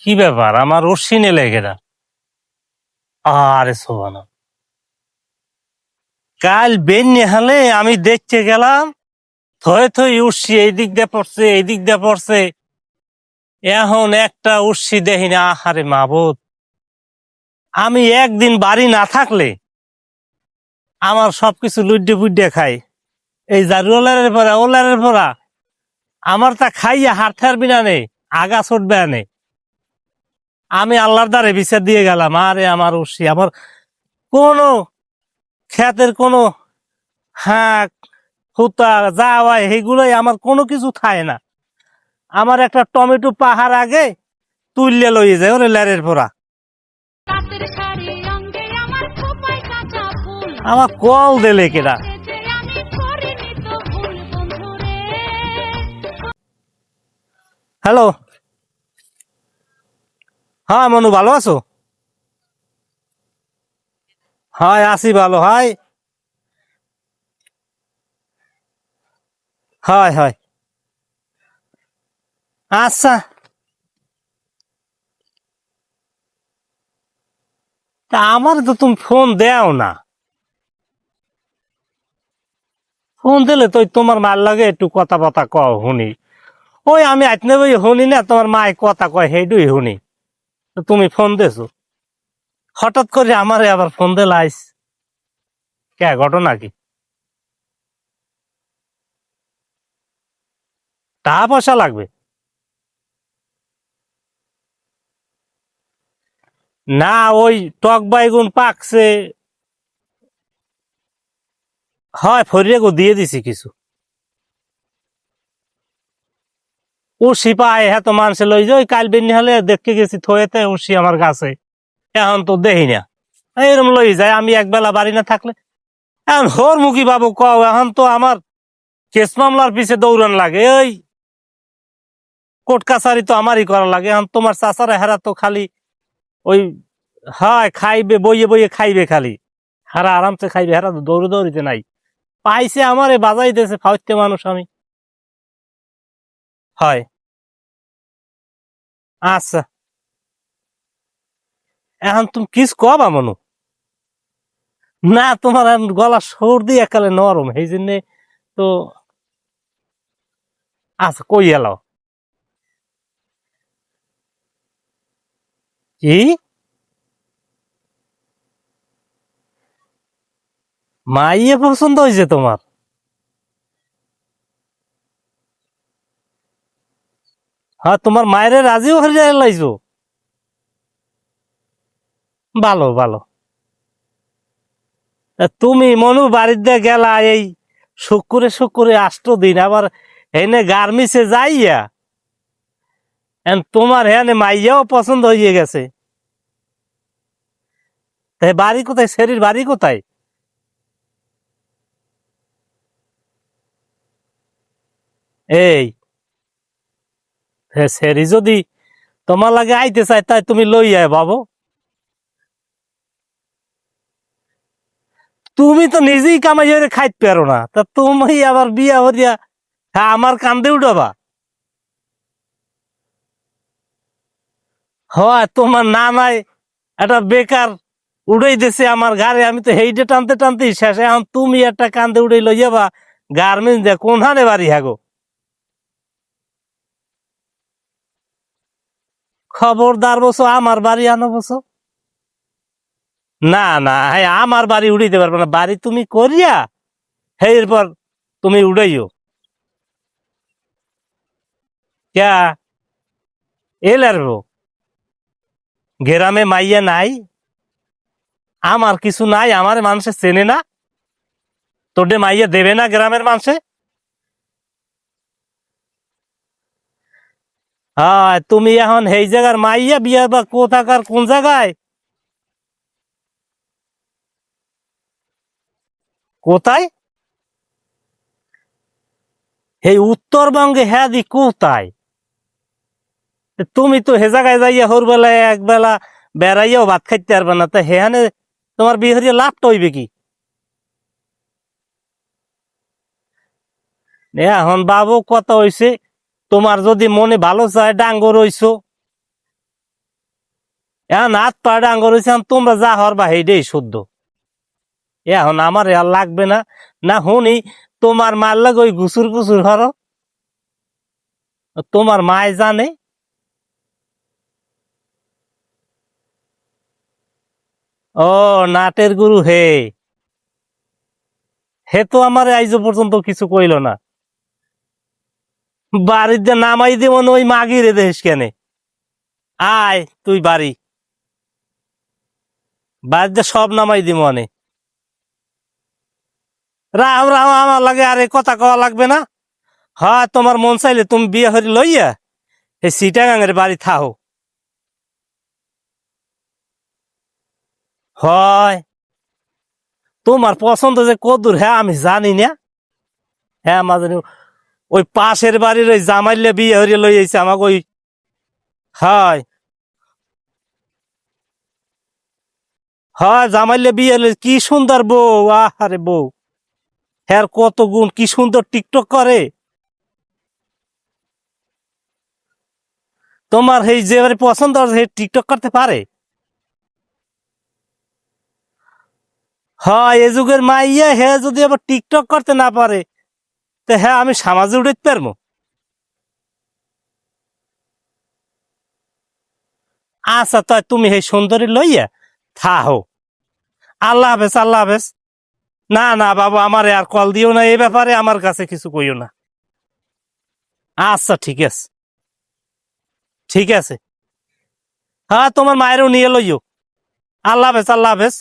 কি ব্যাপার আমার রশ্মি নে লেগে না। আরে শোভানা, কাল বেন নেহালে আমি দেখতে গেলাম, থয়ে থয়ে উঠছি, এই দিক দিয়ে পড়ছে এই দিক দিয়ে পড়ছে। এখন একটা উঠছি দেখি না। আহারে মাবুদ, আমি একদিন বাড়ি না থাকলে আমার সবকিছু লুড্ডে পুড্ডে খাই। এই জারুলারের পরা ওলারের পরা আমার তা খাইয়া হারথার বিনা নেই, আগা ছুটবে আনে। আমি আল্লাহর দ্বারে বিচার দিয়ে গেলাম, আরে আমার উঠছি, আমার কোনো ক্ষেতের কোনো হাঁক হুতা যা হয় সেগুলোই আমার কোনো কিছু খায় না। আমার একটা টমেটো পাহাড় আগে তুললে লইয়ে যায় ওরে লেরের পরা। আমার কল দিলে কেডা? হ্যালো, হ্যাঁ মনু, ভালো আছো? হয় আছি ভালো, হয় হয় হয়। আচ্ছা, তা আমার তো তুমি ফোন দেও না। ফোন দিলে তো তোমার মার লাগে একটু কথা বথা কও শুনি। ওই আমি আইতনে বই শুনি না, তোমার মায় কথা কয় সেইটুই শুনি। তো তুমি ফোন দেছো হঠাৎ করে আমারে, আবার ফোন দিলে আইস কে? ঘটনা কি? টাকা পয়সা লাগবে? না, ওই টক বাইগুন পাকছে। হয় ফরিয়ে গো দিয়ে দিছি কিছু। উড়শি পায় হ্যাঁ, তো মানুষে লই যে ওই কাল বেনি হলে দেখতে গেছি থয়েতে উড়শি আমার কাছে। এখন তো দেখি না, এইরকম লই যায় আমি একবেলা বাড়ি না থাকলে। এখন হোর মুখী বাবু কও, এখন তো আমার কেস মামলার পিছে দৌড়ান লাগে। ওই কোর্ট কাছারি তো আমারই করা লাগে। এখন তোমার চাচারা হেরা তো খালি ওই হয় খাইবে, বইয়ে বইয়ে খাইবে খালি। হারা আরামসে খাইবে, হেরা তো দৌড়ে দৌড়িতে নাই। পাইছে আমারে বাজাইতেছে ফাউতে মানুষ আমি। হয়, আচ্ছা। এখন তুমি কিস কবা মনু? না, তোমার এখন গলা সর্দি একালে নরম, সেই জন্য তো। আচ্ছা, কই এলাও? কি মাইয়ে পছন্দ হয়েছে তোমার? হ্যাঁ, তোমার মায়ের রাজিও হয়ে যায় লাইছো? ভালো ভালো। তা তুমি মনু বাড়িতে গেলা এই শুক্রে শুক্রে 8 দিন, আবার এনে গার্মিসে যাইয়া তোমার হ্যাঁ মাইয়াও পছন্দ হয়ে গেছে। তাই বাড়ি কোথায়? শরীর বাড়ি কোথায়? এই সেরি যদি তোমার লাগে আইতে চাই, তাই তুমি লই আয় বাবু। তুমি তো নিজেই কামাই হয়ে খাইতে পারো না, তা তুমি আবার বিয়া হরিয়া হ্যাঁ আমার কান্দে উঠাবা? হয় তোমার নানাই একটা বেকার উড়াই দিছে আমার ঘরে, আমি তো হেইডে টানতে টানতে শেষে। এখন তুমি একটা কান্দে উড়াই লই যাবা গার্মেন্টস দিয়ে? কোন হানে বাড়ি হাগো? খবরদার বসো, আমার বাড়ি আনো বসো। না না, হ্যাঁ আমার বাড়ি উড়াইতে পারবে না। বাড়ি তুমি করিয়া এরপর তুমি উড়াইও। ক্যা এলারবো? গ্রামে মাইয়া নাই? আমার কিছু নাই, আমার মানুষে চেনে না? তোডে মাইয়া দেবে না গ্রামের মানুষে? হ্যাঁ, তুমি এখন এই জায়গার মাইয়া বিয়া বা কোথাকার কোন জায়গায়? কোথায়? এই উত্তরবঙ্গে? হ্যাঁ দি কোথায়? তুমি তো হে জায়গায় যাইয়া হর বেলায় একবেলা বেড়াইয়াও ভাত খাইতে পারবে না, তা হেহানে তোমার বিহরিয়া লাভটা হইবে কি? এখন বাবু কথা হইছে, তোমার যদি মনে ভালো চায় ডাঙ্গর হইছো, এখন হাত পা ডাঙ্গর হয়েছে, তোমরা যা হর বা সেইটাই শুদ্ধ। এখন আমার আর লাগবে না, না শুনি তোমার মার লাগে ওই গুসুর গুসুর হর, তোমার মায় জানে। ও, নাটের গুরু হে, হে তো আমার আইজ পর্যন্ত কিছু কইল না। বাড়িতে নামাই দিব না, ওই মাগি রে দেশ কেনে। আয় তুই বাড়ি, বাড়িতে সব নামাই দিব মনে। রাম রাম, আমার লাগে আর এই কথা কওয়া লাগবে না। হ্যাঁ, তোমার মন চাইলে তুমি বিয়ে হরি লইয়া এই সিটাগাঙের বাড়ি থাও। হয়, তোমার পছন্দ যে কদূর হ্যাঁ আমি জানি না। হ্যাঁ মাঝে ওই পাশের বাড়ির ওই জামাইলে বিয়ে হরিয়ে লই আইছে আমাকে ওই। হয়, হয় জামাইলে বিয়ে হলে কি সুন্দর বউ, আহারে বউ, হ্যাঁ কত গুণ, কি সুন্দর টিকটক করে। তোমার সেই যে পছন্দ সে টিকটক করতে পারে। হয়, এ যুগের মাইয়া হে যদি আবার টিকটক করতে না পারে, তো হ্যাঁ আমি সমাজে উঠতে পারবো। আচ্ছা, তাই তুমি সেই সুন্দরী লইয়া থাহো। আল্লাহ হাফেজ, আল্লাহ হাফেজ। না না বাবু, আমারে আর কল দিও না, এই ব্যাপারে আমার কাছে কিছু কইও না। আচ্ছা ঠিক আছে, ঠিক আছে। হ্যাঁ, তোমার মায়েরও নিয়ে লইও। আল্লাহ হাফেজ, আল্লাহ হাফেজ।